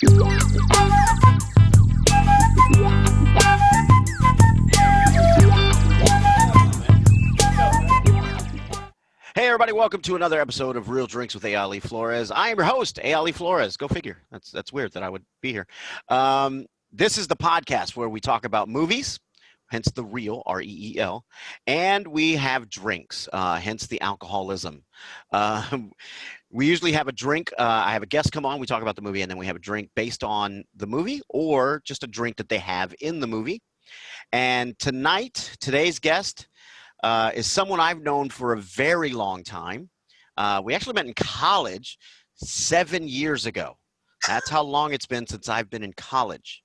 Hey everybody, welcome to another episode of Real Drinks with Ali Flores. I am your host, Ali Flores. Go figure. That's weird that I would be here. This is the podcast where we talk about movies, hence the real, R-E-E-L, and we have drinks, hence the alcoholism. We usually have a drink. I have a guest come on, we talk about the movie, and then we have a drink based on the movie or just a drink that they have in the movie. And today's guest is someone I've known for a very long time. We actually met in college 7 years ago. That's how long it's been since I've been in college.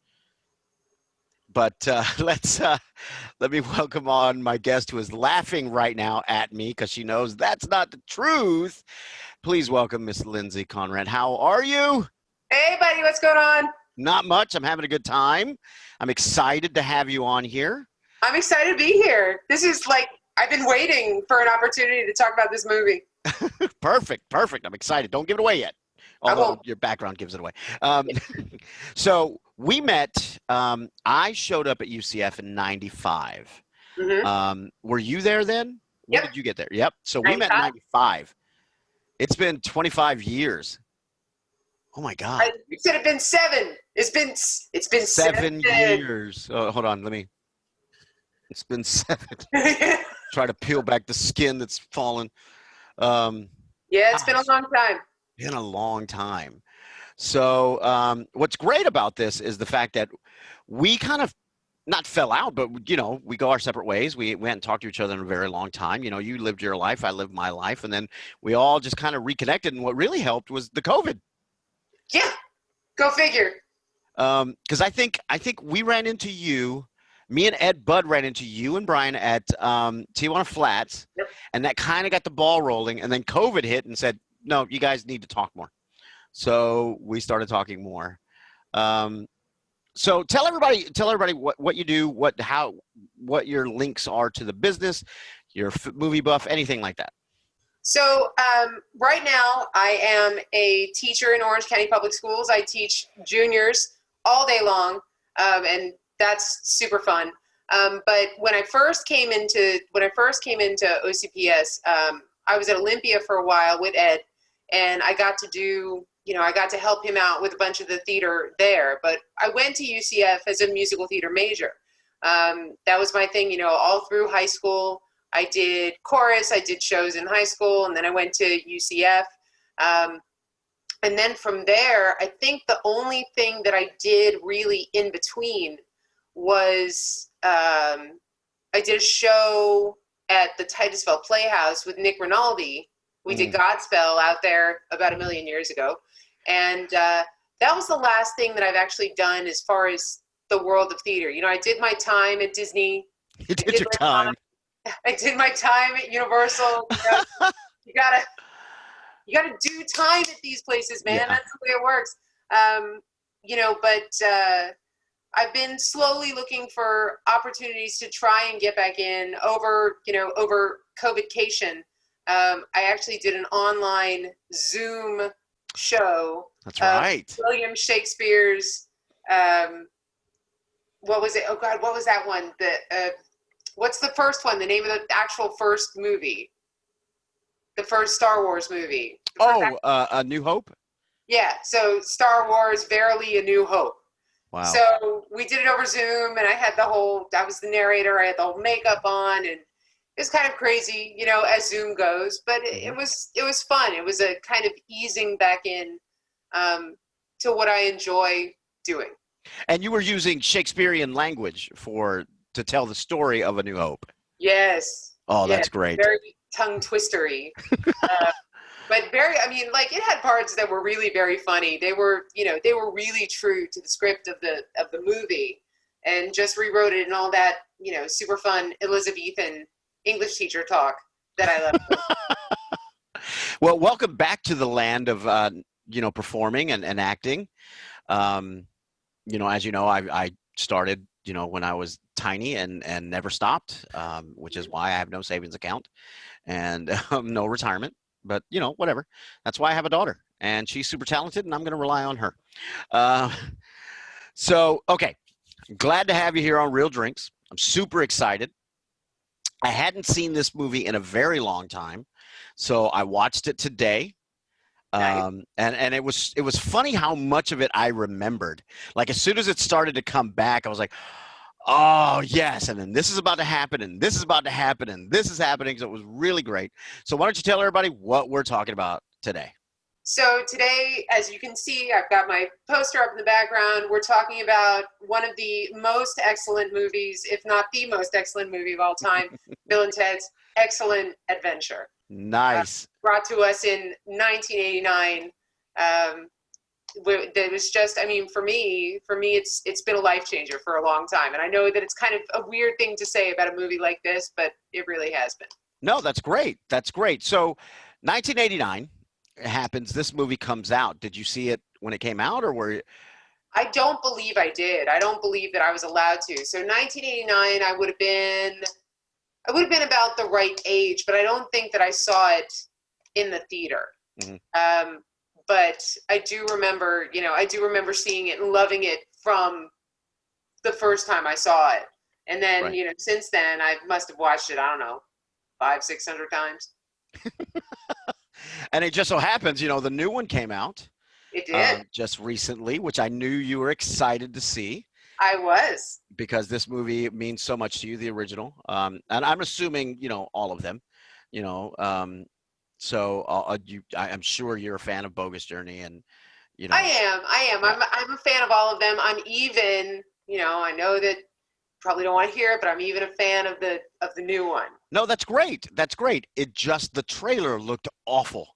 But let me welcome on my guest who is laughing right now at me because she knows that's not the truth. Please welcome Miss Lindsay Conrad. How are you? Hey, buddy. What's going on? Not much. I'm having a good time. I'm excited to have you on here. I'm excited to be here. This is like, I've been waiting for an opportunity to talk about this movie. Perfect. I'm excited. Don't give it away yet. Although your background gives it away. So we met. I showed up at UCF in '95. Mm-hmm. Were you there then? When did you get there? Yep. So we met in '95. It's been 25 years. Oh my God. You said it'd been 7. It's been 7 years. Oh, hold on. It's been 7. Try to peel back the skin that's fallen. Yeah, it's been a long time. Been a long time. So what's great about this is the fact that we kind of not fell out, but we go our separate ways. We hadn't talked to each other in a very long time. You lived your life, I lived my life, and then we all just kind of reconnected. And what really helped was the COVID. Yeah, go figure. Because I think we ran into you. Me and Ed Budd ran into you and Brian at Tijuana Flats, and that kind of got the ball rolling. And then COVID hit and said, no, you guys need to talk more. So we started talking more. So tell everybody what you do, what your links are to the business, your movie buff, anything like that. So right now I am a teacher in Orange County Public Schools. I teach juniors all day long, and that's super fun. But when I first came into OCPS, I was at Olympia for a while with Ed, and I got to help him out with a bunch of the theater there. But I went to UCF as a musical theater major. That was my thing, all through high school. I did chorus, I did shows in high school, and then I went to UCF. And then from there, I think the only thing that I did really in between was I did a show at the Titusville Playhouse with Nick Rinaldi. We did Godspell out there about 1 million years ago. And that was the last thing that I've actually done as far as the world of theater. I did my time at Disney. You did your time. I did my time at Universal. You gotta do time at these places, man. Yeah. That's the way it works. But I've been slowly looking for opportunities to try and get back in over COVIDcation. I actually did an online Zoom show. That's right. William Shakespeare's, what was it? Oh God, what was that one? What's the first one? The name of the actual first movie? The first Star Wars movie. A New Hope? Yeah, so Star Wars, Verily a New Hope. Wow. So we did it over Zoom, and I was the narrator, I had the whole makeup on, and it was kind of crazy, as Zoom goes, but it was fun. It was a kind of easing back in to what I enjoy doing. And you were using Shakespearean language to tell the story of A New Hope. Yes. Oh, that's great. Very tongue twistery. But it had parts that were really very funny. They were really true to the script of the movie, and just rewrote it and all that, super fun Elizabethan English teacher talk that I love. Well, welcome back to the land of, performing and acting. As you know, I started, when I was tiny and never stopped, which is why I have no savings account and no retirement. but whatever. That's why I have a daughter, and she's super talented, and I'm going to rely on her. Uh, so, okay, glad to have you here on Real Drinks. I'm super excited. I hadn't seen this movie in a very long time, so I watched it today. Nice. And it was funny how much of it I remembered. Like as soon as it started to come back, I was like, oh yes, and then this is about to happen, and this is about to happen, and this is happening. So it was really great. So why don't you tell everybody what we're talking about today? So today, as you can see, I've got my poster up in the background. We're talking about one of the most excellent movies, if not the most excellent movie of all time, Bill and Ted's Excellent Adventure. Nice. Brought to us in 1989. That was just, I mean, for me, it's been a life changer for a long time. And I know that it's kind of a weird thing to say about a movie like this, but it really has been. No, that's great. That's great. So 1989 happens. This movie comes out. Did you see it when it came out, or were you? I don't believe I did. I don't believe that I was allowed to. So 1989, I would have been about the right age, but I don't think that I saw it in the theater. Mm-hmm. But I do remember seeing it and loving it from the first time I saw it. And then, right. Since then I must have watched it, I don't know, 500-600 times. And it just so happens, the new one came out. It did. Just recently, which I knew you were excited to see. I was. Because this movie means so much to you, the original. And I'm assuming, all of them, so I'm sure you're a fan of Bogus Journey, and I am. Yeah. I'm a fan of all of them. I'm even, I know that you probably don't want to hear it, but I'm even a fan of the new one. No, that's great. That's great. It just, the trailer looked awful,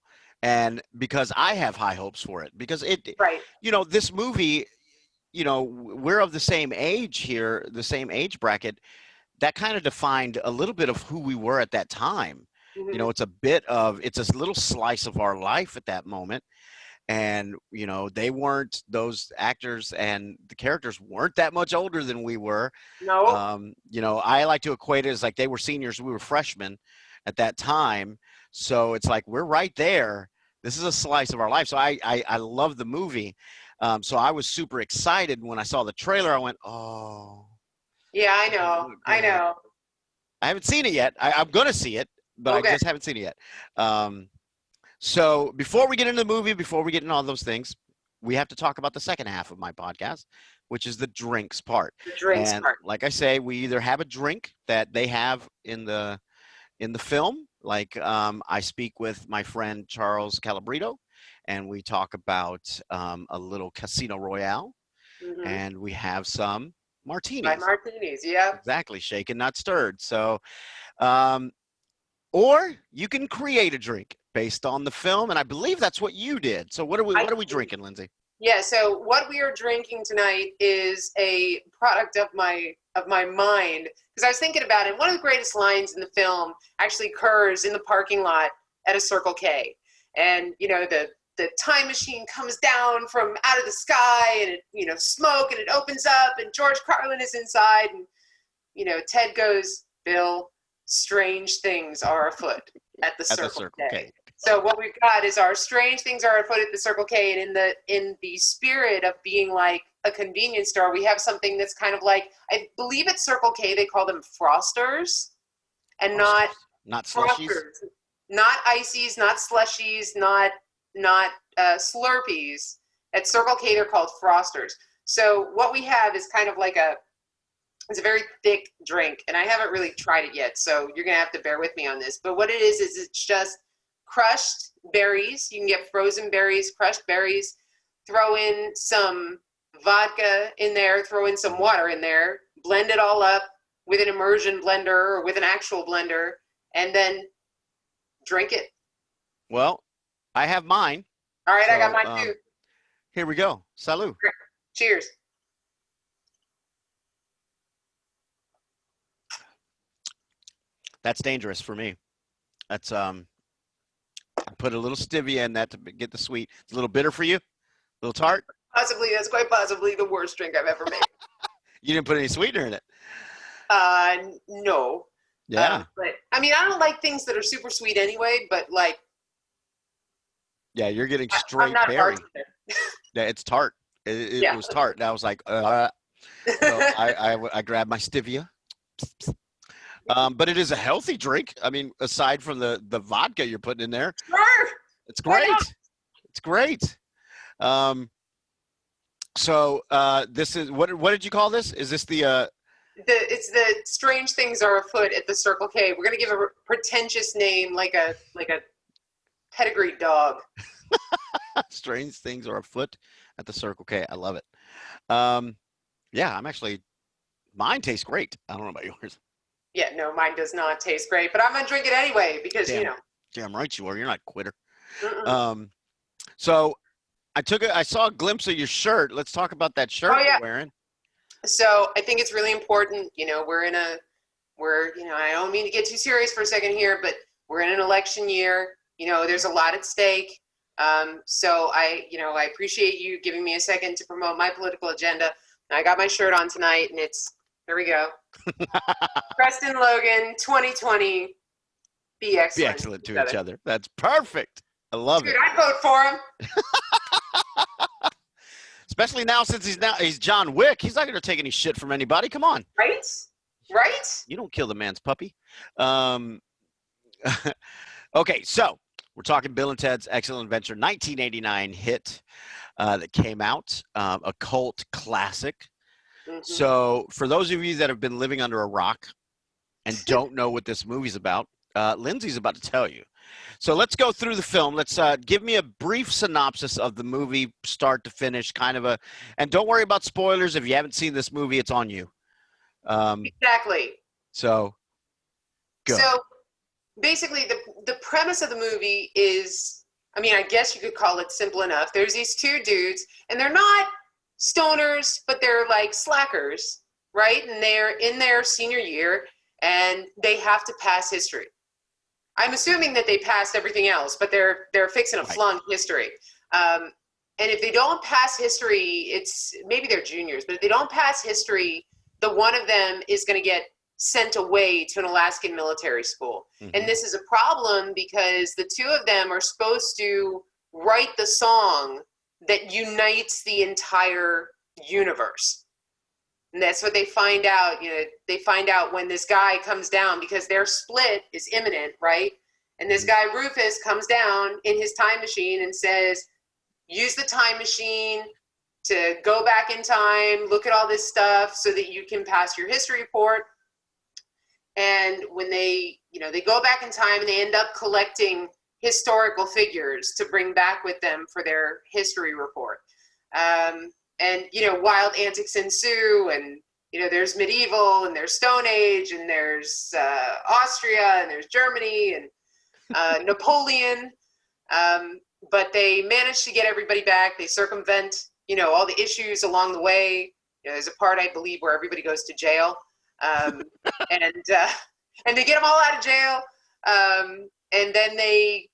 and because I have high hopes for it, because right. This movie, we're of the same age here, the same age bracket. That kind of defined a little bit of who we were at that time. Mm-hmm. It's a little slice of our life at that moment. And, they weren't, those actors and the characters weren't that much older than we were. No. I like to equate it as like they were seniors, we were freshmen at that time. So it's like, we're right there. This is a slice of our life. So I love the movie. So I was super excited when I saw the trailer. I went, oh. Yeah, I know. I haven't seen it yet. I'm going to see it, but okay. I just haven't seen it yet. So before we get into the movie, before we get into all those things, we have to talk about the second half of my podcast, which is the drinks part. The drinks part. Like I say, we either have a drink that they have in the film. Like I speak with my friend Charles Calabrito, and we talk about a little Casino Royale, mm-hmm. and we have some martinis. My martinis, yeah. Exactly, shaken, not stirred. So, or you can create a drink based on the film, and I believe that's what you did. So what are we drinking, Lindsay? Yeah, so what we are drinking tonight is a product of my mind, because I was thinking about it. One of the greatest lines in the film actually occurs in the parking lot at a Circle K. And, the time machine comes down from out of the sky, and it, smoke, and it opens up, and George Carlin is inside, and, Ted goes, "Bill, strange things are afoot at the Circle K." So what we've got is our strange things are afoot at the Circle K, and in the spirit of being like a convenience store, we have something that's kind of like, I believe at Circle K they call them frosters, and not slushies, not ices, not slushies, not Slurpees. At Circle K they're called frosters. So what we have is kind of like it's a very thick drink, and I haven't really tried it yet, so you're gonna have to bear with me on this. But what it is it's just crushed berries. You can get frozen berries, crushed berries, throw in some vodka in there, throw in some water in there, blend it all up with an immersion blender or with an actual blender, and then drink it. Well, I have mine. All right, so, I got mine too. Here we go. Salud. Cheers. That's dangerous for me. That's I put a little stevia in that to get the sweet. It's a little bitter for you? A little tart? That's quite possibly the worst drink I've ever made. You didn't put any sweetener in it? No. Yeah. But I mean, I don't like things that are super sweet anyway, but like Yeah, you're getting I'm straight not a berry. bartender. Yeah, it's tart. It Yeah. was tart. And I was like, so I grabbed my stevia. But it is a healthy drink. I mean, aside from the vodka you're putting in there, Sure. it's Why not? great. It's great. Um, so this is what did you call this? Is this the It's the strange things are afoot at the Circle K. We're gonna give a pretentious name like a pedigree dog. strange things are afoot at the Circle K? I love it. Yeah, I'm actually mine tastes great. I don't know about yours. Yeah, no, mine does not taste great, but I'm gonna drink it anyway because Damn, damn right you are. You're not a quitter. Mm-mm. So I saw a glimpse of your shirt. Let's talk about that shirt Oh, yeah. you're wearing. So I think it's really important. I don't mean to get too serious for a second here, but we're in an election year. There's a lot at stake. So I appreciate you giving me a second to promote my political agenda. I got my shirt on tonight, and here we go. Preston Logan, 2020. Be excellent. Be excellent to each other. That's perfect. I love it. Dude, I'd vote for him. Especially now since he's John Wick. He's not going to take any shit from anybody. Come on. Right? You don't kill the man's puppy. Okay, so we're talking Bill and Ted's Excellent Adventure, 1989 hit that came out, a cult classic. Mm-hmm. So for those of you that have been living under a rock and don't know what this movie's about, Lindsay's about to tell you. So let's go through the film. Let's give me a brief synopsis of the movie, start to finish, and don't worry about spoilers. If you haven't seen this movie, it's on you. Exactly. So, go. So basically, the premise of the movie is, I guess you could call it simple enough. There's these two dudes, and they're not stoners, but they're like slackers, right? And they're in their senior year, and they have to pass history. I'm assuming that they passed everything else, but they're fixing to flunk history. And if they don't pass history, maybe they're juniors, but if they don't pass history, the one of them is going to get sent away to an Alaskan military school. Mm-hmm. And this is a problem because the two of them are supposed to write the song that unites the entire universe. And that's what they find out. They find out when this guy comes down because their split is imminent, right? And this guy, Rufus, comes down in his time machine and says, use the time machine to go back in time, look at all this stuff so that you can pass your history report. And when they go back in time and they end up collecting historical figures to bring back with them for their history report. And, wild antics ensue, and, there's medieval, and there's Stone Age, and there's Austria, and there's Germany, and Napoleon. But they manage to get everybody back. They circumvent, all the issues along the way. There's a part, I believe, where everybody goes to jail. And they get them all out of jail. And then they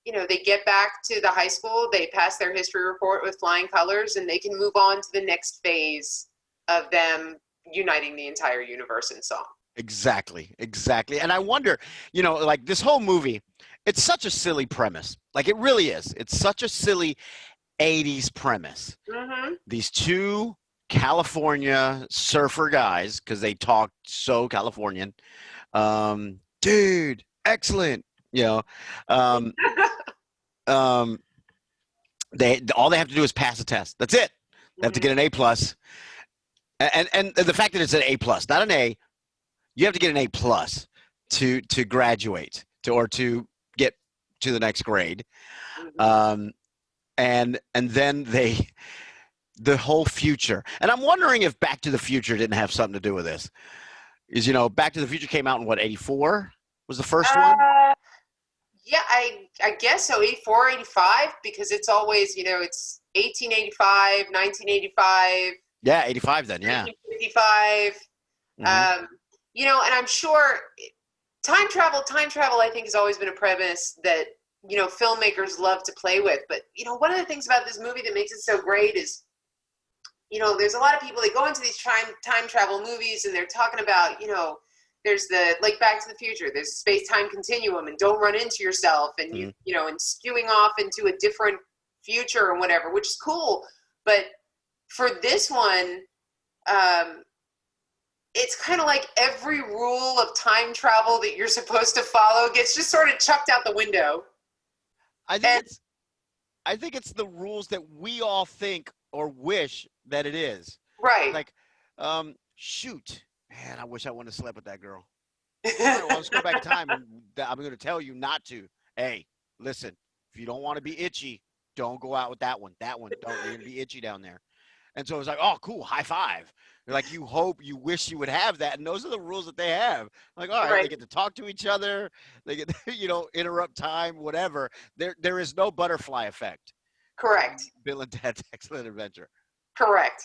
get back to the high school, they pass their history report with flying colors, and they can move on to the next phase of them uniting the entire universe in song. Exactly. And I wonder, like this whole movie, it's such a silly premise. Like it really is. It's such a silly 80s premise. Mm-hmm. These two California surfer guys, because they talk so Californian. Dude, excellent. They all they have to do is pass a test. That's it. They have to get an A+. And the fact that it's an A+, not an A, you have to get an A+ to graduate or to get to the next grade. And then the whole future. And I'm wondering if Back to the Future didn't have something to do with this. Is Back to the Future came out in what, 84 was the first one? Yeah, I guess so, 84, 85, because it's always, it's 1885, 1985. Yeah, 85 then, yeah. 1955. Mm-hmm. And I'm sure time travel, I think, has always been a premise that, filmmakers love to play with. But, one of the things about this movie that makes it so great is, there's a lot of people that go into these time travel movies and they're talking about, there's like Back to the Future, there's space-time continuum, and don't run into yourself, and and skewing off into a different future and whatever, which is cool. But for this one, it's kind of like every rule of time travel that you're supposed to follow gets just sort of chucked out the window. I think it's the rules that we all think or wish that it is. Right. Like, shoot, man, I wish I wouldn't have slept with that girl. All right, well, let's go back in time, and I'm going to tell you not to. Hey, listen, if you don't want to be itchy, don't go out with that one. That one, don't. You're going to be itchy down there. And so it's like, oh, cool, high five. Like, you wish you would have that. And those are the rules that they have. Like, all right, they get to talk to each other. They get, interrupt time, whatever. There is no butterfly effect. Correct. Bill and Ted's Excellent Adventure. Correct.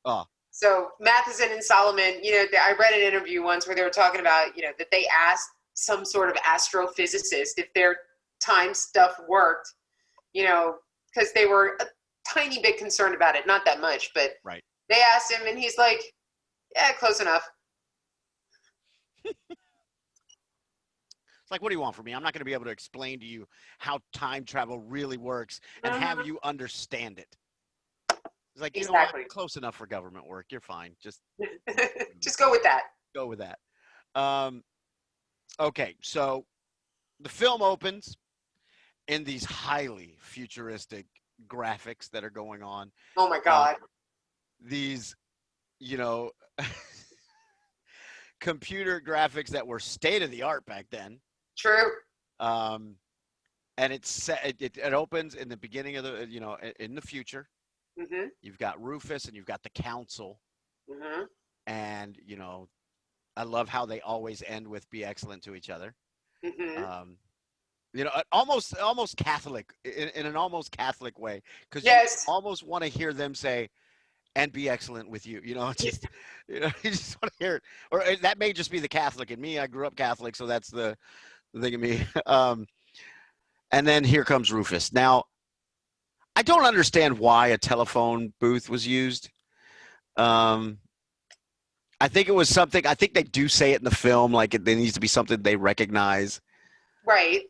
Oh. So Matheson and Solomon, I read an interview once where they were talking about, that they asked some sort of astrophysicist if their time stuff worked, because they were a tiny bit concerned about it. Not that much, but right. They asked him and he's like, yeah, close enough. It's like, what do you want from me? I'm not going to be able to explain to you how time travel really works and have you understand it. It's like, exactly. Close enough for government work. You're fine. Just just go with that. Go with that. Okay, so the film opens in these highly futuristic graphics that are going on. Oh my God. These, computer graphics that were state of the art back then. True. And it opens in the beginning of the, in the future. Mm-hmm. You've got Rufus and you've got the council. Mm-hmm. And, I love how they always end with be excellent to each other. Mm-hmm. Almost Catholic in an almost Catholic way. Because yes. you almost want to hear them say, and be excellent with you. You just want to hear it. Or that may just be the Catholic in me. I grew up Catholic, so that's the thing in me. And then here comes Rufus. Now, I don't understand why a telephone booth was used. I think it was something. I think they do say it in the film, like there needs to be something they recognize. Right.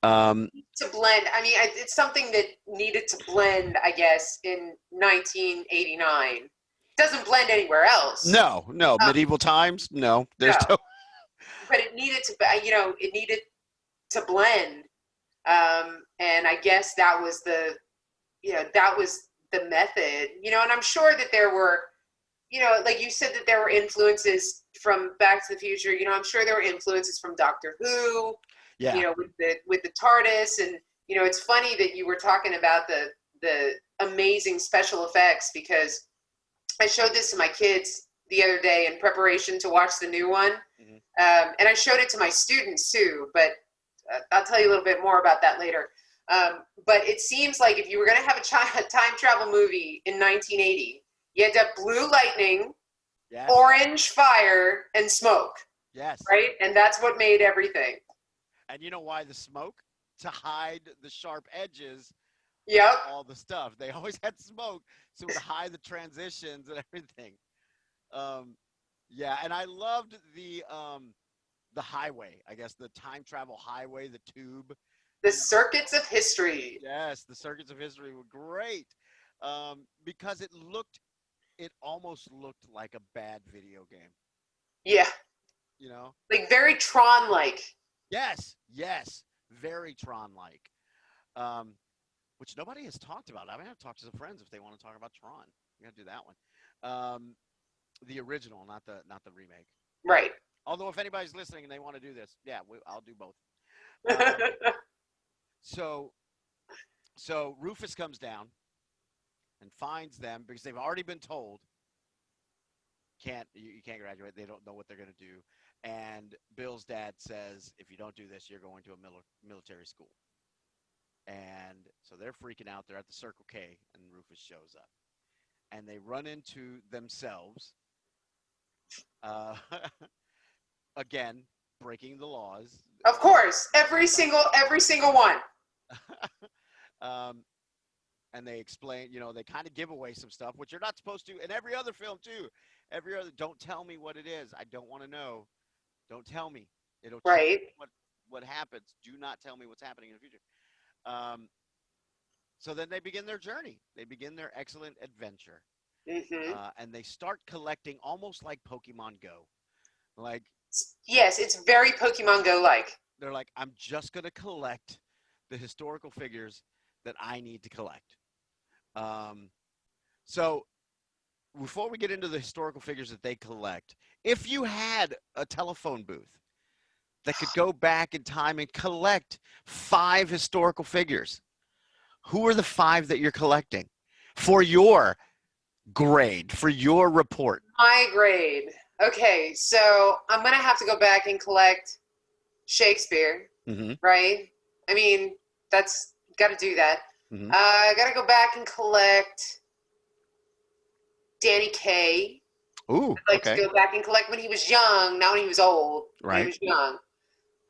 To blend. I mean, it's something that needed to blend, I guess, in 1989. Doesn't blend anywhere else. No. Medieval times. No, there's no. But it needed to. It needed to blend. And I guess that was the method. And I'm sure that there were, like you said, that there were influences from Back to the Future. I'm sure there were influences from Doctor Who. Yeah. With the TARDIS, and it's funny that you were talking about the amazing special effects, because I showed this to my kids the other day in preparation to watch the new one, and I showed it to my students too. But I'll tell you a little bit more about that later. But it seems like if you were going to have a time travel movie in 1980, you had to have blue lightning, yes. orange fire, and smoke. Yes. Right, and that's what made everything. And you know why the smoke? To hide the sharp edges. Yep. Of all the stuff. They always had smoke, so to hide the transitions and everything. Yeah, and I loved the highway. I guess the time travel highway, the tube. The circuits of history. Yes, the circuits of history were great, because it almost looked like a bad video game. Yeah. Like very Tron-like. Yes, very Tron-like, which nobody has talked about. I mean, I've talked to some friends if they want to talk about Tron. We got to do that one. The original, not the remake. Right. Although if anybody's listening and they want to do this, yeah, I'll do both. So Rufus comes down and finds them because they've already been told you can't graduate. They don't know what they're going to do. And Bill's dad says, if you don't do this, you're going to a military school. And so they're freaking out. They're at the Circle K, and Rufus shows up. And they run into themselves. Again, breaking the laws. Of course. Every single one. And they explain, they kind of give away some stuff, which you're not supposed to in every other film, too. Don't tell me what it is. I don't want to know. Don't tell me. It'll right. What happens. Do not tell me what's happening in the future. So then they begin their journey. They begin their excellent adventure. Hmm. And they start collecting almost like Pokemon Go. Like, Yes, it's very Pokemon Go like. they're like, I'm just going to collect the historical figures that I need to collect. Um, so before we get into the historical figures that they collect, if you had a telephone booth that could go back in time and collect 5 historical figures, who are the 5 that you're collecting for your grade, for your report? My grade. Okay, so I'm gonna have to go back and collect Shakespeare, Mm-hmm. right? I mean, that's got to do that. Mm-hmm. I got to go back and collect Danny Kaye. Ooh, I'd like okay. to go back and collect when he was young, not when he was old. When Right. he was young.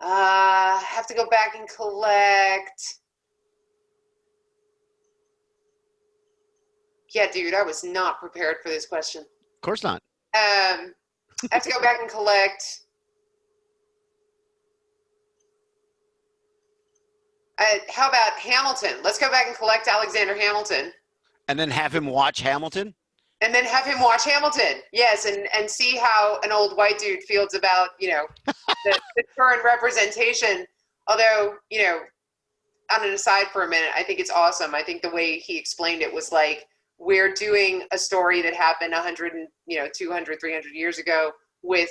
Have to go back and collect. Yeah, dude, I was not prepared for this question. Of course not. I have to go back and collect. How about Hamilton? Let's go back and collect Alexander Hamilton. And then have him watch Hamilton? And then have him watch Hamilton. Yes, and see how an old white dude feels about, the current representation. Although, on an aside for a minute, I think it's awesome. I think the way he explained it was like, we're doing a story that happened 100 and 200, 300 years ago with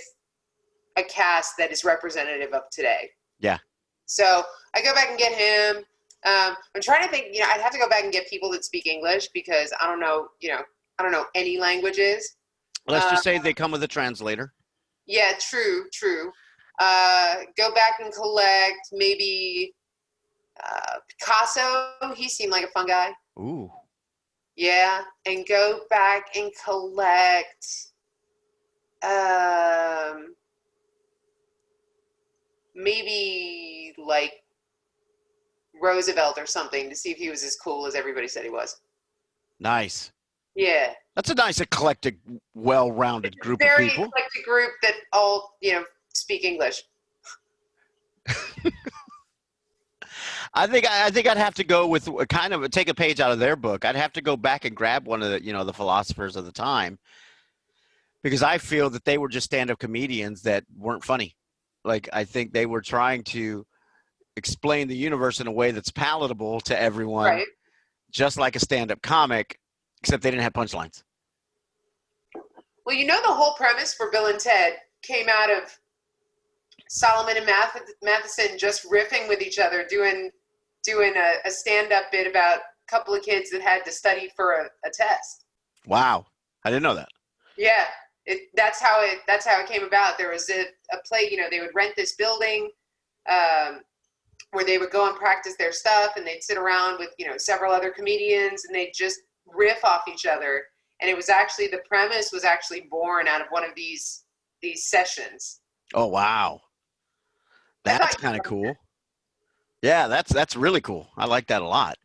a cast that is representative of today. Yeah. So I go back and get him. I'm trying to think, I'd have to go back and get people that speak English because I don't know any languages. Let's just say they come with a translator. Yeah, true. Go back and collect maybe Picasso. He seemed like a fun guy. Ooh. Yeah, and go back and collect maybe like Roosevelt or something to see if he was as cool as everybody said he was. Nice. Yeah. That's a nice, eclectic, well-rounded group of Very people. eclectic group that all, speak English. I think I'd have to go with kind of take a page out of their book. I'd have to go back and grab one of the, the philosophers of the time, because I feel that they were just stand-up comedians that weren't funny. Like, I think they were trying to explain the universe in a way that's palatable to everyone, Right. just like a stand-up comic, except they didn't have punchlines. Well, the whole premise for Bill and Ted came out of Solomon and Matheson just riffing with each other, doing a stand-up bit about a couple of kids that had to study for a test. Wow, I didn't know that. Yeah, that's how it came about. There was a play. They would rent this building where they would go and practice their stuff, and they'd sit around with several other comedians, and they'd just riff off each other. And it was actually, the premise was actually born out of one of these sessions. Oh, wow. That's kind of cool. Yeah, that's really cool. I like that a lot.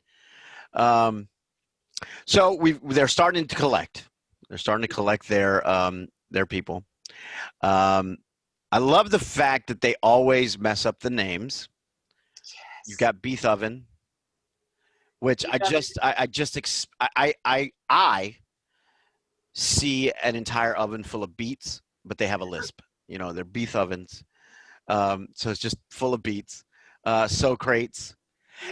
So they're starting to collect. They're starting to collect their people. I love the fact that they always mess up the names. Yes. You've got Beethoven, which I see an entire oven full of beets, but they have a lisp. They're beef ovens. So it's just full of beets. Socrates.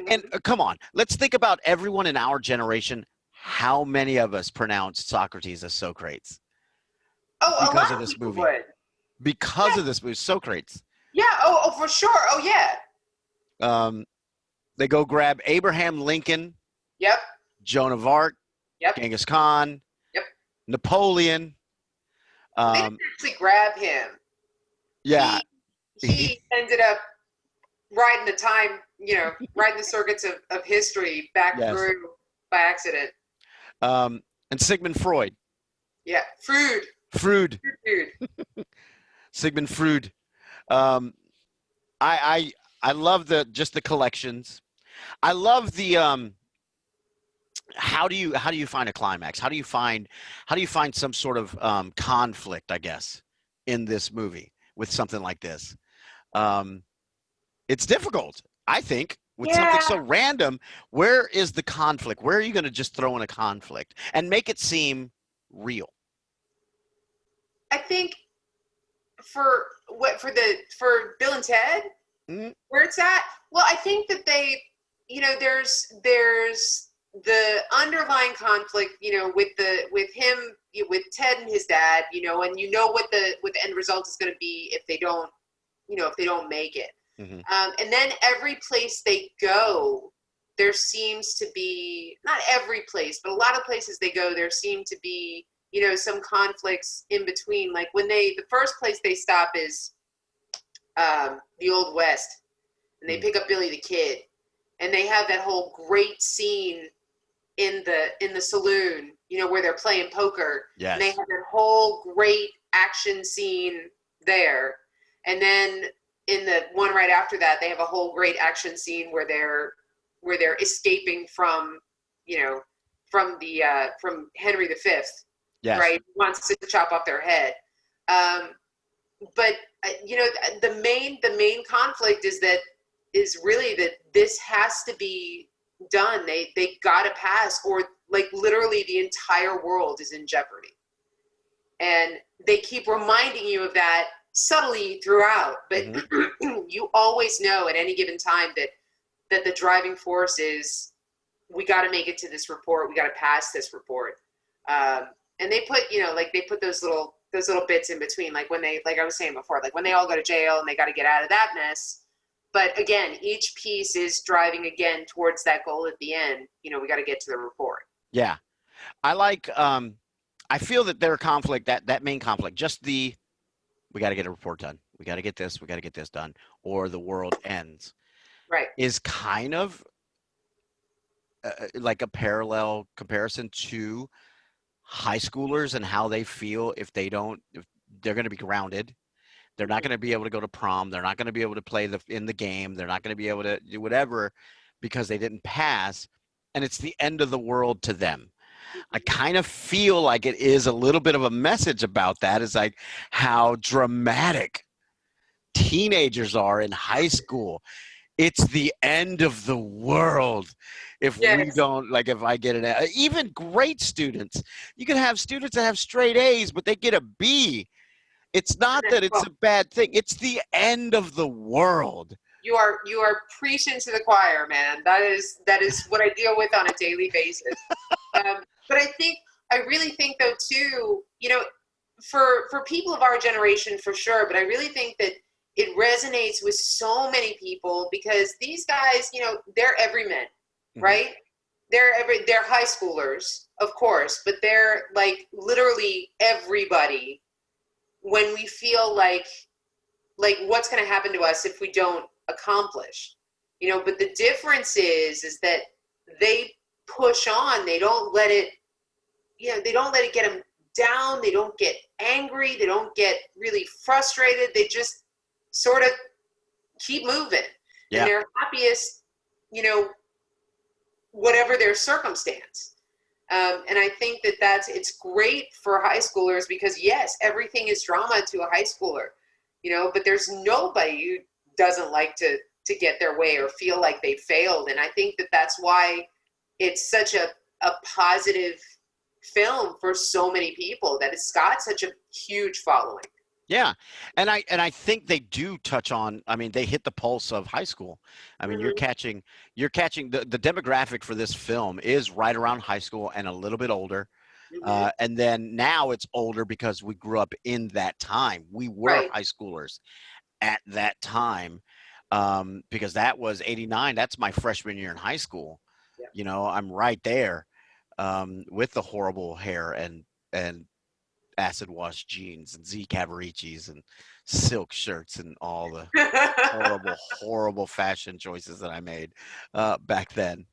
And come on, let's think about everyone in our generation. How many of us pronounced Socrates as Socrates? Oh, because of this movie. Would. Because of this movie, Socrates. Yeah. Oh, for sure. Oh, yeah. They go grab Abraham Lincoln. Yep. Joan of Arc. Yep. Genghis Khan. Yep. Napoleon. They didn't actually grab him. Yeah. He ended up riding the time, riding the circuits of history back through by accident. And Sigmund Freud. Yeah. Freud. Sigmund Freud. I love the collections. I love the how do you find a climax? How do you find some sort of conflict, I guess, in this movie with something like this? It's difficult, I think. with something Yeah, so random, where is the conflict? Where are you going to just throw in a conflict and make it seem real? I think for Bill and Ted, Mm, where it's at. Well, I think that they, there's the underlying conflict, with him, with Ted and his dad, and what the end result is going to be if they don't, if they don't make it. mhm. And then every place they go, there seems to be, not every place, but a lot of places they go, there seem to be, some conflicts in between. Like the first place they stop is the Old West, and they pick up Billy the Kid, and they have that whole great scene in the saloon, where they're playing poker, and they have Yes. that whole great action scene there. And then in the one right after that, they have a whole great action scene where they're escaping from, from Henry V, Yes. right? He wants to chop off their head. Um, but the main conflict is really that this has to be done. They gotta pass, or like literally the entire world is in jeopardy. And they keep reminding you of that subtly throughout, but Mhm. you always know at any given time that the driving force is, we got to make it to this report, we got to pass this report. And they put, they put those little bits in between, like when they, like I was saying before, like when they all go to jail and they got to get out of that mess. But again, each piece is driving again towards that goal at the end. We got to get to the report. Yeah. I like I feel that their conflict, that main conflict, just the we got to get a report done. We got to get this, we got to get this done or the world ends Right. is kind of like a parallel comparison to high schoolers and how they feel if they're going to be grounded. They're not going to be able to go to prom. They're not going to be able to play in the game. They're not going to be able to do whatever because they didn't pass. And it's the end of the world to them. I kind of feel like it is a little bit of a message about that. It's like how dramatic teenagers are in high school. It's the end of the world if we Yes. don't, like, if I get an A. Even great students, you can have students that have straight A's, but they get a B. It's not that it's Well, a bad thing. It's the end of the world. you are preaching to the choir, man. That is what I deal with on a daily basis. But I really think though too, for people of our generation for sure, but I really think that it resonates with so many people because these guys, they're everymen, Mhm. right? They're high schoolers, of course, but they're like literally everybody when we feel like what's going to happen to us if we don't accomplish. But the difference is that they push on. They don't let it, they don't let it get them down. They don't get angry. They don't get really frustrated. They just sort of keep moving, and Yeah. they're happiest, you know, whatever their circumstance. And I think it's great for high schoolers because yes, everything is drama to a high schooler, but there's nobody who doesn't like to get their way or feel like they failed. And I think that's why it's such a positive film for so many people, that it's got such a huge following. Yeah. And I think they do touch on, I mean, they hit the pulse of high school. I mean, Mm-hmm. you're catching the demographic for this film is right around high school and a little bit older. Mm-hmm. And then now it's older because we grew up in that time. We were Right. high schoolers at that time, because that was 89. That's my freshman year in high school. Yeah. I'm right there, with the horrible hair and acid wash jeans and Z Cavaricis and silk shirts and all the horrible, horrible fashion choices that I made back then.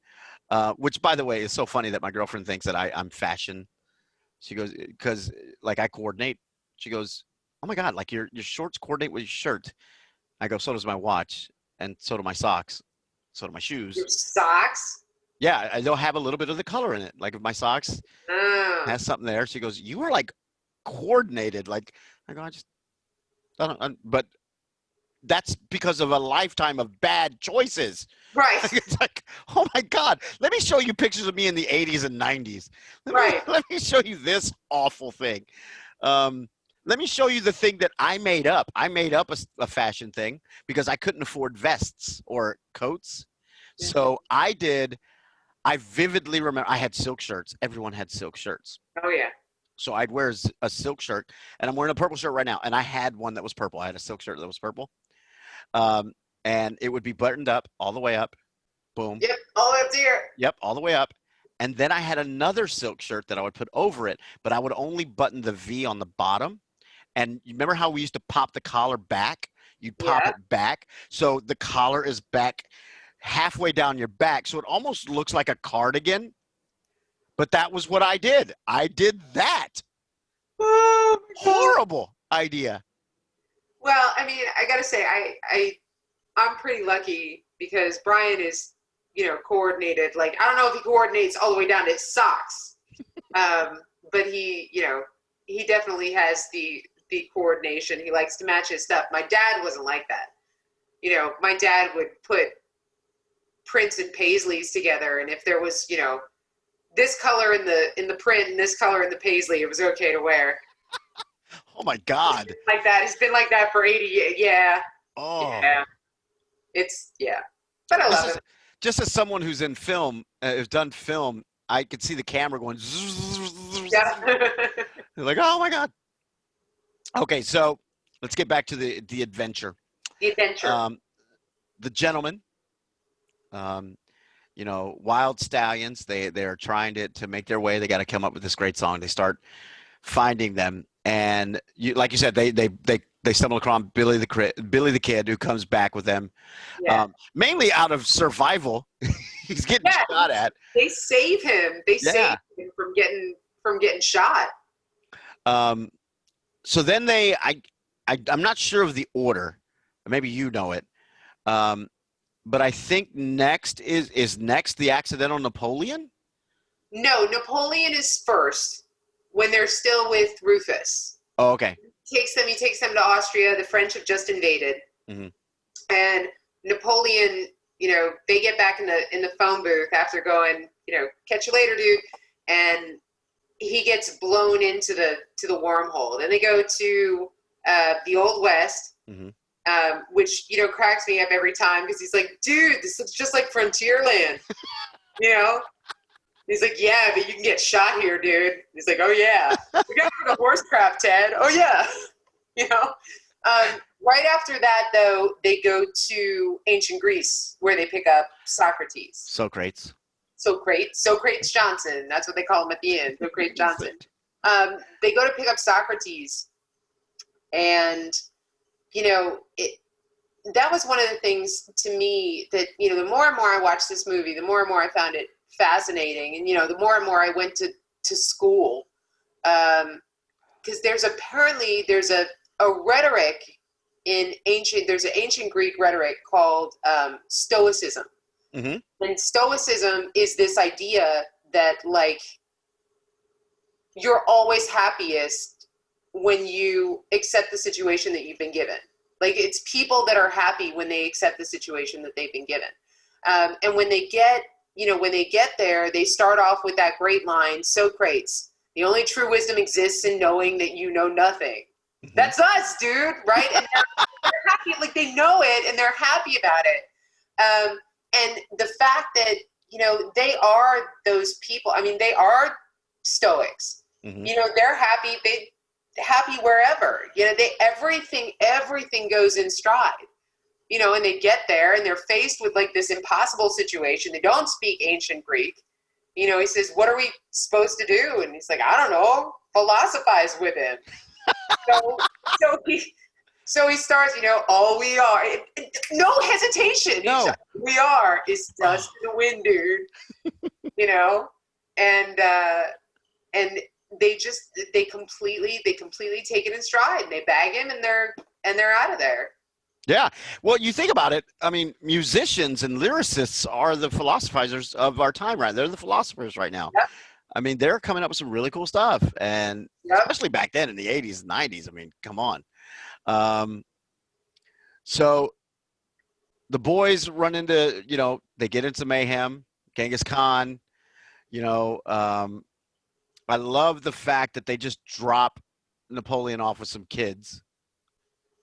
Which, by the way, is so funny that my girlfriend thinks that I'm fashion. She goes, because like I coordinate. She goes, "Oh my God, like your shorts coordinate with your shirt." I go, "So does my watch, and so do my socks, so do my Your shoes." socks. Yeah, they'll have a little bit of the color in it. Like if my socks Oh. has something there, she goes, "You are like coordinated." Like I go, I don't, but that's because of a lifetime of bad choices. Right. It's like, oh my God, let me show you pictures of me in the 80s and 90s. Right. Let me show you this awful thing. Let me show you the thing that I made up. I made up a fashion thing because I couldn't afford vests or coats. Yeah. So I vividly remember I had silk shirts. Everyone had silk shirts. Oh yeah. So I'd wear a silk shirt, and I'm wearing a purple shirt right now. And I had one that was purple. I had a silk shirt that was purple. Um, and it would be buttoned up all the way up. Boom. Yep. All up there. Yep, all the way up. And then I had another silk shirt that I would put over it, but I would only button the V on the bottom. And you remember how we used to pop the collar back? You'd pop Yeah. it back. So the collar is back halfway down your back. So it almost looks like a cardigan. But that was what I did. I did that. Oh, my God. Horrible idea. Well, I mean, I gotta say, I'm pretty lucky because Brian is, coordinated. Like, I don't know if he coordinates all the way down to his socks, but he definitely has the coordination. He likes to match his stuff. My dad wasn't like that. My dad would put prints and paisleys together, and if there was, this color in the print and this color in the paisley, it was okay to wear. Oh my God. Like that. It's been like that for 80 years. Yeah. Oh. Yeah. But I love it. Just as someone who's in film, who's done film, I could see the camera going. Yeah. Like, oh my God. Okay, so let's get back to the adventure. The adventure. The gentleman, wild stallions. They're trying to make their way. They got to come up with this great song. They start finding them, and like you said, they stumble across Billy the Kid, who comes back with them, mainly out of survival. He's getting shot at. They save him. They save him from getting shot. So then I'm not sure of the order. Maybe you know it. But I think next is the Accidental Napoleon. No, Napoleon is first when they're still with Rufus. Oh, okay. He takes them to Austria. The French have just invaded. Mm-hmm. And Napoleon, they get back in the phone booth after going, catch you later, dude. And he gets blown into the wormhole. Then they go to the Old West, which, cracks me up every time because he's like, dude, this looks just like Frontierland. He's like, yeah, but you can get shot here, dude. He's like, oh, yeah. We got the horse crap, Ted. Oh, yeah. Right after that, though, they go to ancient Greece where they pick up Socrates. Socrates. Socrates Johnson. That's what they call him at the end. Socrates Johnson. They go to pick up Socrates. And, that was one of the things to me that, the more and more I watched this movie, the more and more I found it fascinating. And, the more and more I went to school, because there's a rhetoric there's an ancient Greek rhetoric called Stoicism. Mm-hmm. And Stoicism is this idea that, like, you're always happiest when you accept the situation that you've been given. Like, it's people that are happy when they accept the situation that they've been given. And when they get there, they start off with that great line, Socrates, the only true wisdom exists in knowing that you know nothing. Mm-hmm. That's us, dude, right? And they're happy, like, they know it, and they're happy about it. And the fact that, they are those people, I mean, they are Stoics. Mm-hmm. They're happy, happy wherever. Everything goes in stride. And they get there and they're faced with, like, this impossible situation. They don't speak ancient Greek. He says, what are we supposed to do? And he's like, I don't know, philosophize with him. So he starts, all we are, no hesitation. No. We are is dust in the wind, dude. And they completely take it in stride. They bag him and they're out of there. Yeah. Well, you think about it. I mean, musicians and lyricists are the philosophizers of our time, right? They're the philosophers right now. Yep. I mean, they're coming up with some really cool stuff. And especially back then in the 80s and 90s, I mean, come on. So the boys run into, they get into mayhem. Genghis Khan, I love the fact that they just drop Napoleon off with some kids.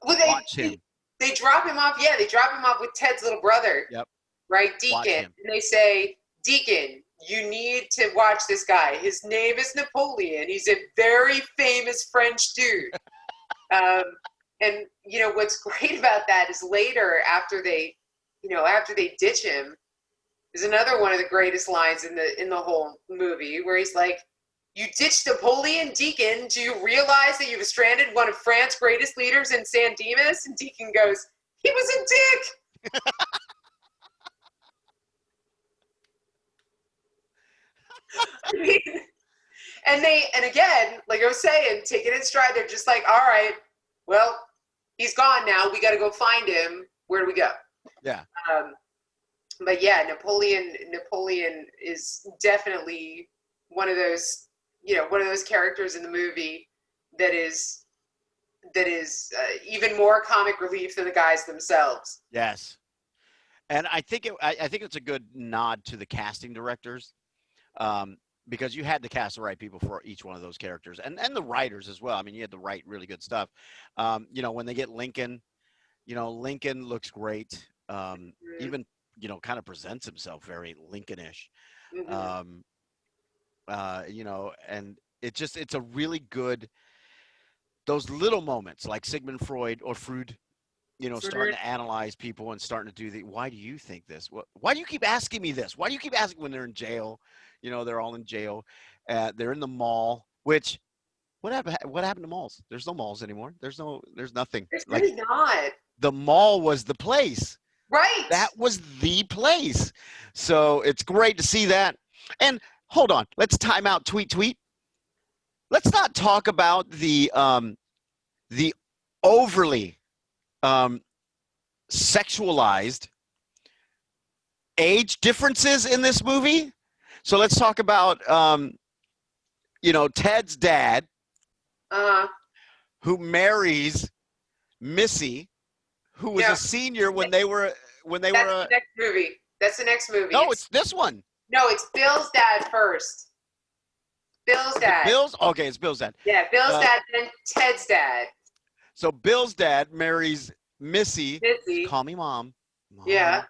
Well, Watch him. they drop him off. Yeah, they drop him off with Ted's little brother. Yep. Right, Deacon. And they say, Deacon, you need to watch this guy. His name is Napoleon. He's a very famous French dude. And what's great about that is later, after they ditch him, is another one of the greatest lines in the whole movie, where he's like, "You ditched Napoleon, Deacon. Do you realize that you've stranded one of France's greatest leaders in San Dimas?" And Deacon goes, "He was a dick." I mean, and again, like I was saying, taking it in stride, they're just like, all right, well, he's gone now. We got to go find him. Where do we go? Yeah. But yeah, Napoleon is definitely one of those characters in the movie that is even more comic relief than the guys themselves. Yes. And I think it's a good nod to the casting directors. Because you had to cast the right people for each one of those characters, and the writers as well. I mean, you had to write really good stuff. When they get Lincoln, Lincoln looks great. Even, kind of presents himself very Lincolnish. Mm-hmm. And it's a really good, those little moments like Sigmund Freud or Freud, starting to analyze people and starting to do why do you think this? Why do you keep asking me this? Why do you keep asking when they're in jail? They're all in jail. They're in the mall, which what happened to malls? There's no malls anymore. There's nothing. There's really not. The mall was the place. Right. That was the place. So it's great to see that. And hold on, let's time out tweet. Let's not talk about the overly sexualized age differences in this movie. So let's talk about, Ted's dad, who marries Missy, who was a senior when they were. That's the next movie. That's the next movie. No, it's this one. No, it's Bill's dad first. Bill's dad. Okay, it's Bill's dad. Yeah, Bill's dad, then Ted's dad. So Bill's dad marries Missy. Call me mom. Yeah.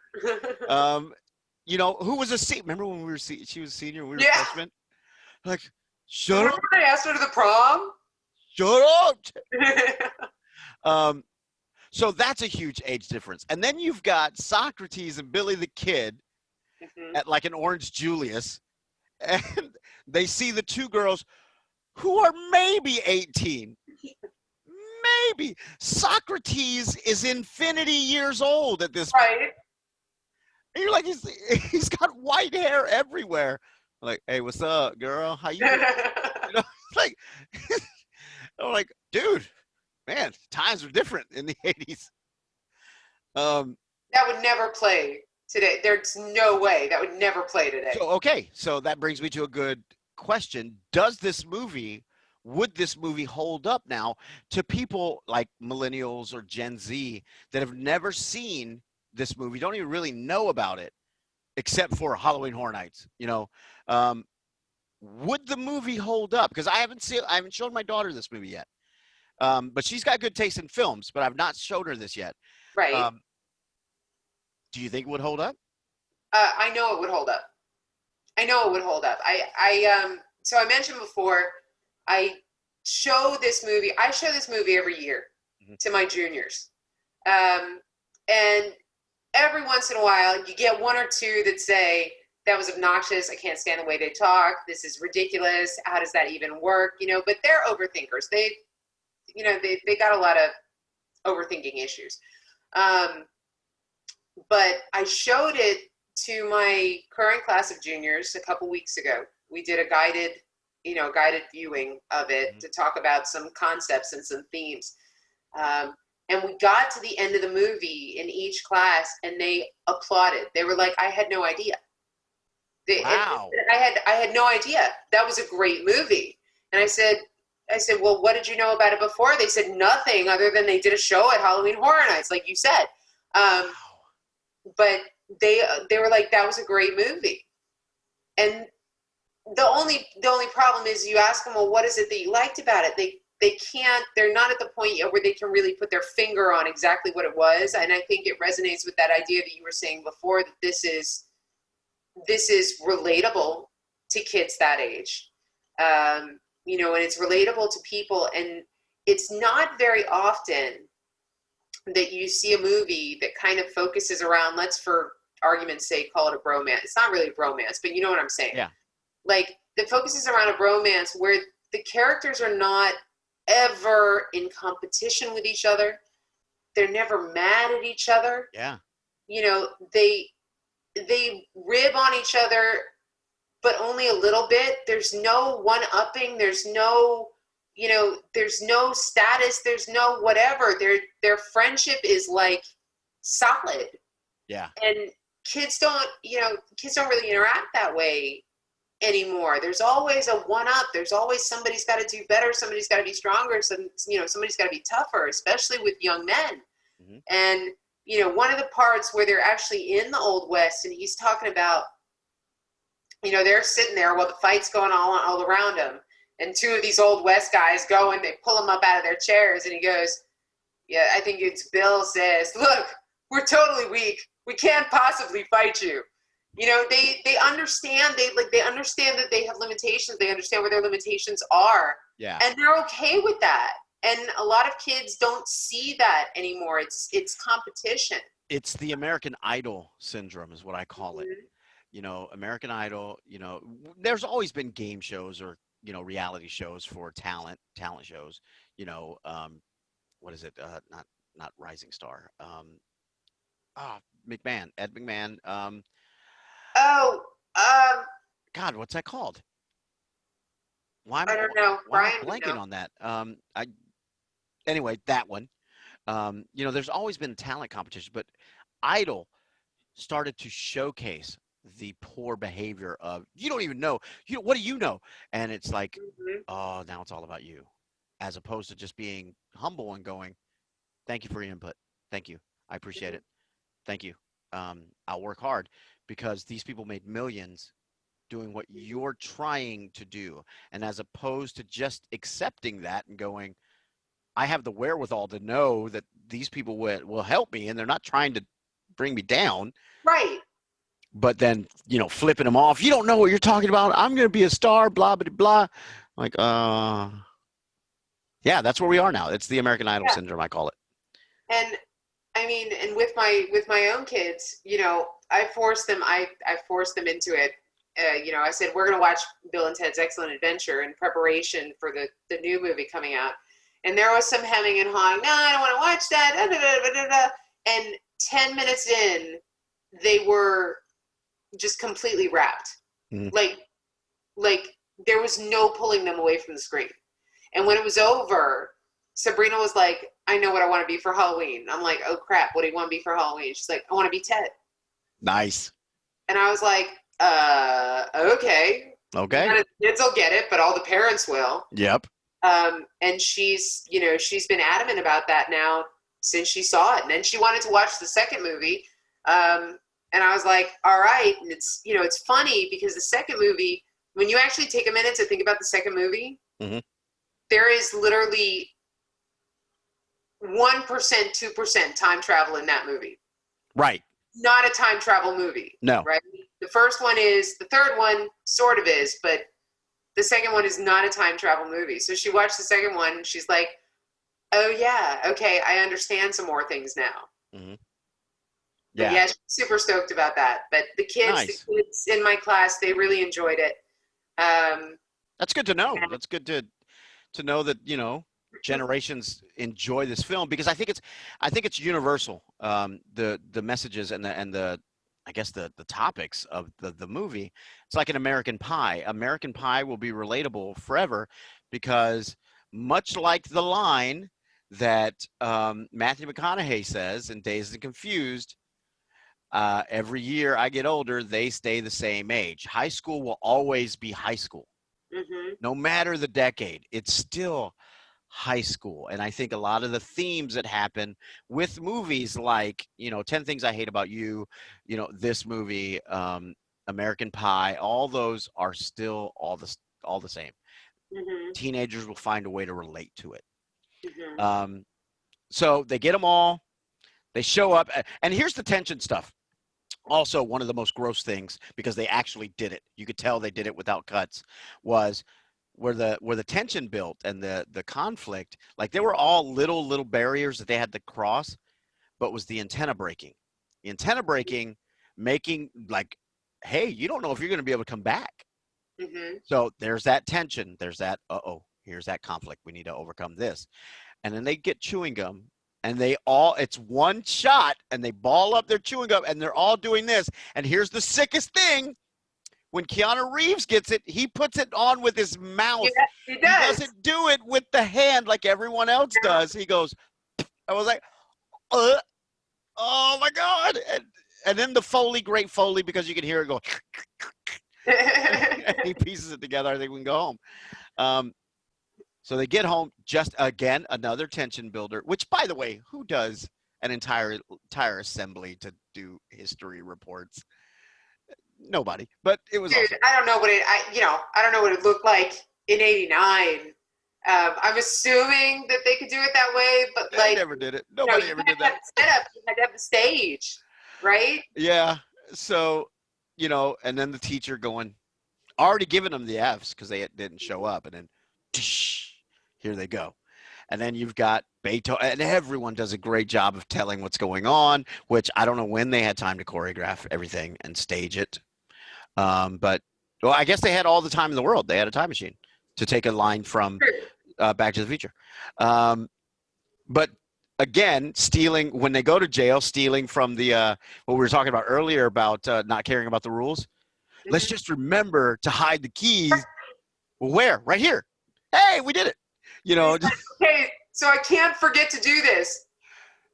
Who was a senior? Remember when she was a senior, we were freshmen? Like, shut up. Remember I asked her to the prom? Shut up. So that's a huge age difference. And then you've got Socrates and Billy the Kid at like an Orange Julius. And they see the two girls who are maybe 18. Maybe. Socrates is infinity years old at this point. Right. And you're like, he's got white hair everywhere. I'm like, hey, what's up, girl? How you doing? It's like, I'm like, dude, man, times were different in the 80s. That would never play today. There's no way that would never play today. So that brings me to a good question. Would this movie hold up now to people like millennials or Gen Z that have never seen this movie, don't even really know about it, except for Halloween Horror Nights? Would the movie hold up? Because I haven't shown my daughter this movie yet. But she's got good taste in films, but I've not showed her this yet. Right. Do you think it would hold up? I know it would hold up. So I mentioned before, I show this movie every year to my juniors. And every once in a while, you get one or two that say, that was obnoxious. I can't stand the way they talk. This is ridiculous. How does that even work? But they're overthinkers. They got a lot of overthinking issues. But I showed it to my current class of juniors a couple weeks ago. We did a guided viewing of it to talk about some concepts and some themes. And we got to the end of the movie in each class, and they applauded. They were like, I had no idea. Wow. I had no idea. That was a great movie. And I said, I said, well, what did you know about it before? They said nothing other than they did a show at Halloween Horror Nights, like you said. Wow. But they were like, that was a great movie. And the only problem is you ask them, well, what is it that you liked about it? They can't, they're not at the point yet where they can really put their finger on exactly what it was. And I think it resonates with that idea that you were saying before, that this is relatable to kids that age. You know, and it's relatable to people. And it's not very often that you see a movie that kind of focuses around, let's for argument's sake call it a bromance. It's not really a bromance, but you know what I'm saying. Yeah. Like, that focuses around a bromance where the characters are not ever in competition with each other. They're never mad at each other. Yeah. You know, they rib on each other, but only a little bit. There's no one-upping. There's no, you know, there's no status. There's no whatever. Their friendship is like solid. Yeah. And kids don't really interact that way anymore. There's always a one-up. There's always somebody's got to do better. Somebody's got to be stronger. Somebody's got to be tougher, especially with young men. Mm-hmm. And, you know, one of the parts where they're actually in the Old West, and he's talking about, you know, they're sitting there while the fight's going on all around them. And two of these Old West guys go and they pull them up out of their chairs. And he goes, yeah, I think it's Bill says, look, we're totally weak. We can't possibly fight you. You know, they understand, they understand that they have limitations. They understand where their limitations are. Yeah. And they're okay with that. And a lot of kids don't see that anymore. It's competition. It's the American Idol syndrome is what I call it. Mm-hmm. You know, American Idol, you know, there's always been game shows or, you know, reality shows for talent shows, you know, what is it? Not Rising Star. Ed McMahon. God, what's that called? I don't know. Why am I blanking on that? Anyway, that one. You know, there's always been talent competition, but Idol started to showcase the poor behavior of, you don't even know, what do you know? And it's like, mm-hmm. Oh, now it's all about you, as opposed to just being humble and going, thank you for your input. Thank you. I appreciate mm-hmm. it. Thank you. I'll work hard, because these people made millions doing what you're trying to do. And as opposed to just accepting that and going, I have the wherewithal to know that these people will help me and they're not trying to bring me down. Right. But then, you know, flipping them off. You don't know what you're talking about. I'm going to be a star, blah, blah, blah. Like, yeah, that's where we are now. It's the American Idol syndrome, I call it. And I mean, and with my own kids, you know, I forced them into it. You know, I said, we're going to watch Bill and Ted's Excellent Adventure in preparation for the new movie coming out. And there was some hemming and hawing. No, I don't want to watch that. Da, da, da, da, da. And 10 minutes in, they were just completely wrapped. Mm-hmm. Like there was no pulling them away from the screen. And when it was over, Sabrina was like, I know what I want to be for Halloween. I'm like, oh crap, what do you want to be for Halloween? She's like, I want to be Ted. Nice. And I was like, okay. None of the kids will get it, but all the parents will. Yep. And she's been adamant about that now since she saw it. And then she wanted to watch the second movie. And I was like, all right. And it's, you know, it's funny because the second movie, when you actually take a minute to think about the second movie, mm-hmm. there is literally 1%, 2% time travel in that movie. Right. Not a time travel movie. No. Right. The first one is, the third one sort of is, but the second one is not a time travel movie. So she watched the second one and she's like, oh yeah, okay, I understand some more things now. Mm-hmm. Yeah, she's super stoked about that. But the kids in my class, they really enjoyed it. That's good to know. That's good to know that, you know, generations enjoy this film, because I think it's universal. The messages and the I guess the topics of the movie. It's like an American Pie. American Pie will be relatable forever, because much like the line that Matthew McConaughey says in Dazed and Confused, every year I get older, they stay the same age. High school will always be high school. Mhm. No matter the decade, it's still high school. And I think a lot of the themes that happen with movies like, 10 Things I Hate About You, this movie, American Pie, all those are still all the same. Mhm. Teenagers will find a way to relate to it. Mhm. Um, so they get them all. They show up, and here's the tension stuff. Also, one of the most gross things, because they actually did it, you could tell they did it without cuts, was where the tension built and the conflict. Like, they were all little barriers that they had to cross, but was the antenna breaking. The antenna breaking, making like, hey, you don't know if you're going to be able to come back. Mhm. So there's that tension. There's that, here's that conflict. We need to overcome this. And then they get chewing gum, and it's one shot, and they ball up their chewing gum, and they're all doing this. And here's the sickest thing. When Keanu Reeves gets it, he puts it on with his mouth. Yeah, he He does. doesn't do it with the hand like everyone else Yeah. does. He goes, I was like, uh, oh my God. And then the Foley, great Foley, because you can hear it go, and he pieces it together. I think we can go home. So they get home, just again, another tension builder, which, by the way, who does an entire assembly to do history reports? Nobody, but it was Dude, awesome. I don't know what I don't know what it looked like in '89. I'm assuming that they could do it that way, but They like, never did it. Nobody ever did had that. the setup, you had to have the stage, right? Yeah. So, and then the teacher going, already giving them the Fs because they didn't show up, and then here they go. And then you've got Beethoven, and everyone does a great job of telling what's going on, which I don't know when they had time to choreograph everything and stage it. But, well, I guess they had all the time in the world. They had a time machine to take a line from Back to the Future. But again, stealing, when they go to jail, stealing from the what we were talking about earlier about not caring about the rules. Let's just remember to hide the keys. Well, where? Right here. Hey, we did it. Like, okay, so I can't forget to do this,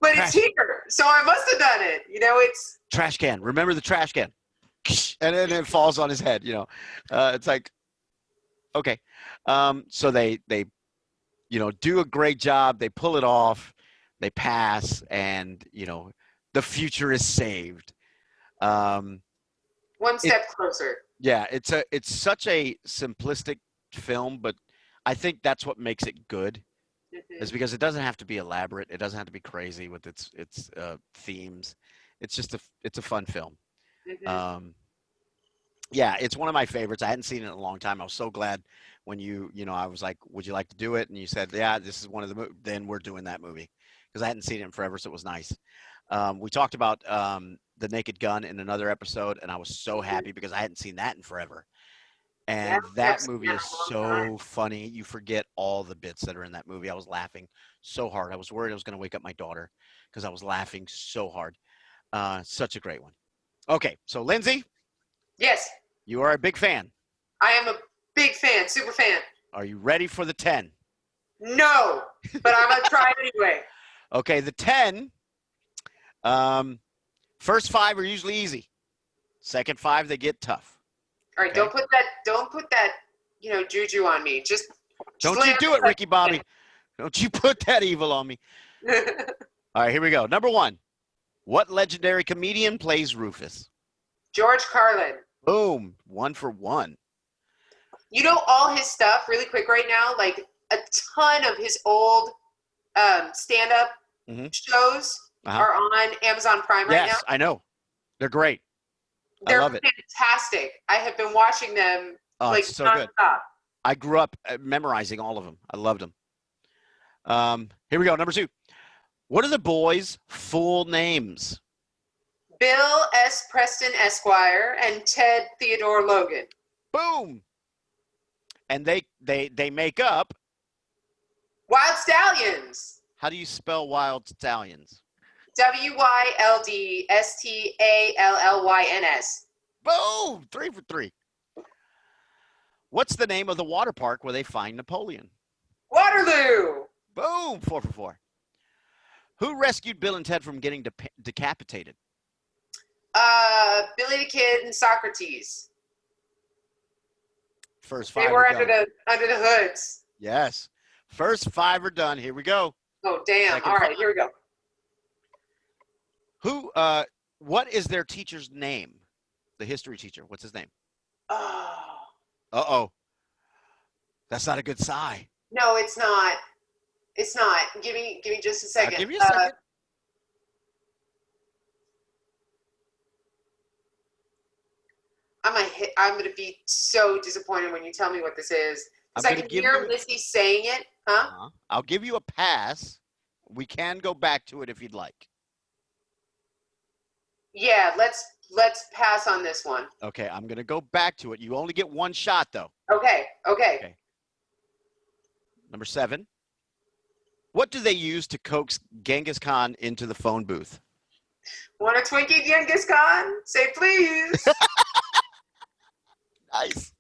but it's here, so I must have done it. It's trash can. Remember the trash can. And then it falls on his head. It's like, okay. So they do a great job. They pull it off. They pass, and the future is saved. one step closer. Yeah, it's such a simplistic film, but I think that's what makes it good, is because it doesn't have to be elaborate. It doesn't have to be crazy with its themes. It's just it's a fun film. Yeah, it's one of my favorites. I hadn't seen it in a long time. I was so glad when I was like, would you like to do it? And you said, yeah, this is one of the then we're doing that movie, because I hadn't seen it in forever, so it was nice. We talked about The Naked Gun in another episode, and I was so happy because I hadn't seen that in forever. And that movie is so funny. You forget all the bits that are in that movie. I was laughing so hard. I was worried I was going to wake up my daughter because I was laughing so hard. Such a great one. Okay, so Lindsay. Yes. You are a big fan. I am a big fan, super fan. Are you ready for the 10? No, but I'm going to try it anyway. Okay, the 10, first 5 are usually easy. Second 5, they get tough. All right, okay? Don't put that, juju on me. Just don't you do it, Ricky Bobby. Don't you put that evil on me. All right, here we go. Number 1. What legendary comedian plays Rufus? George Carlin. Boom. 1 for 1. All his stuff, really quick right now, like a ton of his old stand-up shows are on Amazon Prime right now. Yes, I know. They're great. They're I love it. Fantastic. I have been watching them like it's so nonstop. good. I grew up memorizing all of them. I loved them. Here we go. Number 2. What are the boys' full names? Bill S. Preston Esquire and Ted Theodore Logan. Boom. And they make up Wild Stallions. How do you spell Wild Stallions? WYLDSTALLYNS. Boom! 3 for 3. What's the name of the water park where they find Napoleon? Waterloo. Boom! 4 for 4. Who rescued Bill and Ted from getting decapitated? Billy the Kid and Socrates. First They five were are done. under the hoods. Yes. First 5 are done. Here we go. Oh, damn. Second All right, five. here we go. What is their teacher's name? The history teacher. What's his name? Oh. Uh-oh. That's not a good sigh. No, it's not. It's not. Give me just a second. I'll give you a second. I'm gonna be so disappointed when you tell me what this is. Because I can hear Missy saying it. Huh? I'll give you a pass. We can go back to it if you'd like. Yeah, let's pass on this one. Okay, I'm going to go back to it. You only get one shot, though. Okay. Number 7. What do they use to coax Genghis Khan into the phone booth? Want a Twinkie, Genghis Khan? Say please. Nice.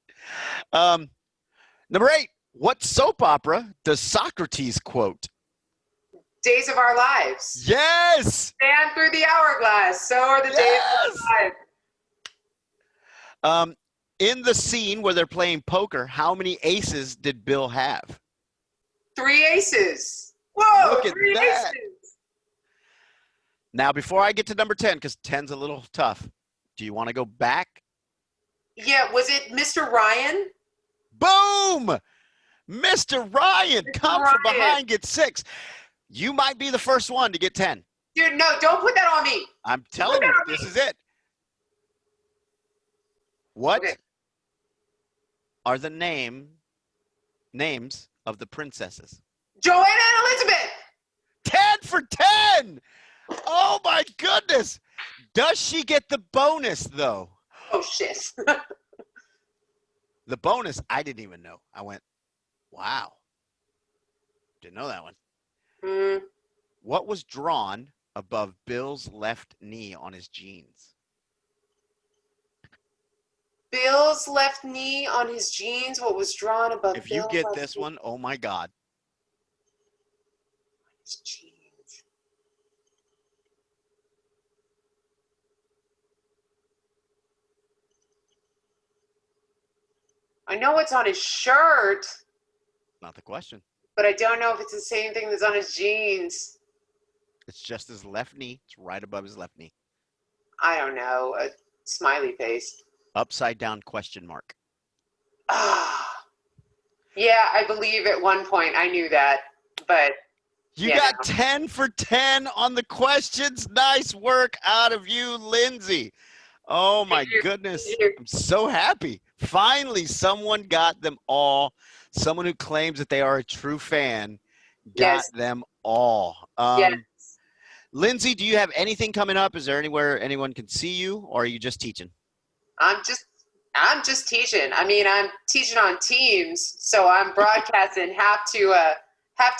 Number 8. What soap opera does Socrates quote? Days of Our Lives. Yes. Stand through the hourglass. So are the days of our lives. In the scene where they're playing poker, how many aces did Bill have? 3 aces. Whoa, Look at 3 that. aces. Now, before I get to number 10, because 10's a little tough, do you want to go back? Yeah, was it Mr. Ryan? Boom! Mr. Ryan, come from behind, get 6. You might be the first one to get 10. Dude, no, don't put that on me. I'm telling you, this is it. What are the names of the princesses? Joanna and Elizabeth. 10 for 10! Oh, my goodness. Does she get the bonus, though? Oh, shit. The bonus, I didn't even know. I went, wow. Didn't know that one. What was drawn above Bill's left knee on his jeans? Bill's left knee on his jeans. What was drawn above If you get this one, oh my God. His jeans. I know what's on his shirt, Not the question. but I don't know if it's the same thing that's on his jeans. It's just his left knee. It's right above his left knee. I don't know. A smiley face. Upside down question mark. Yeah, I believe at one point I knew that, but You got 10 for 10 on the questions. Nice work out of you, Lindsay. Oh my goodness. I'm so happy. Finally, someone got them all. Someone who claims that they are a true fan got them all. Yes. Lindsay, do you have anything coming up? Is there anywhere anyone can see you, or are you just teaching? I'm just teaching. I mean, I'm teaching on Teams, so I'm broadcasting half to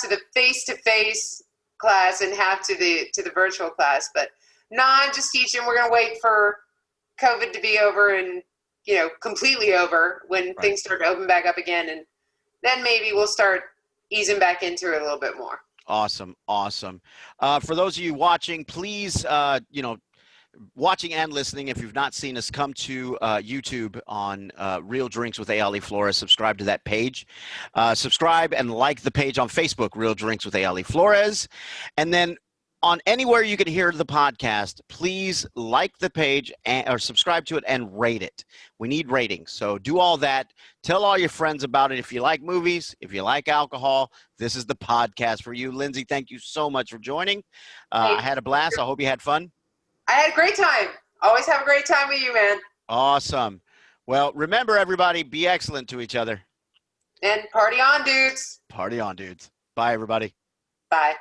the face-to-face class and half to the virtual class. But no, I'm just teaching. We're gonna wait for COVID to be over and completely over when things start to open back up again, and then maybe we'll start easing back into it a little bit more. Awesome. For those of you watching, please, watching and listening, if you've not seen us, come to YouTube on Real Drinks with A.Ali Flores. Subscribe to that page. Subscribe and like the page on Facebook, Real Drinks with A.Ali Flores. And then on anywhere you can hear the podcast, please like the page or subscribe to it and rate it. We need ratings. So do all that. Tell all your friends about it. If you like movies, if you like alcohol, this is the podcast for you. Lindsay, thank you so much for joining. I had a blast. I hope you had fun. I had a great time. Always have a great time with you, man. Awesome. Well, remember, everybody, be excellent to each other. And party on, dudes. Party on, dudes. Bye, everybody. Bye.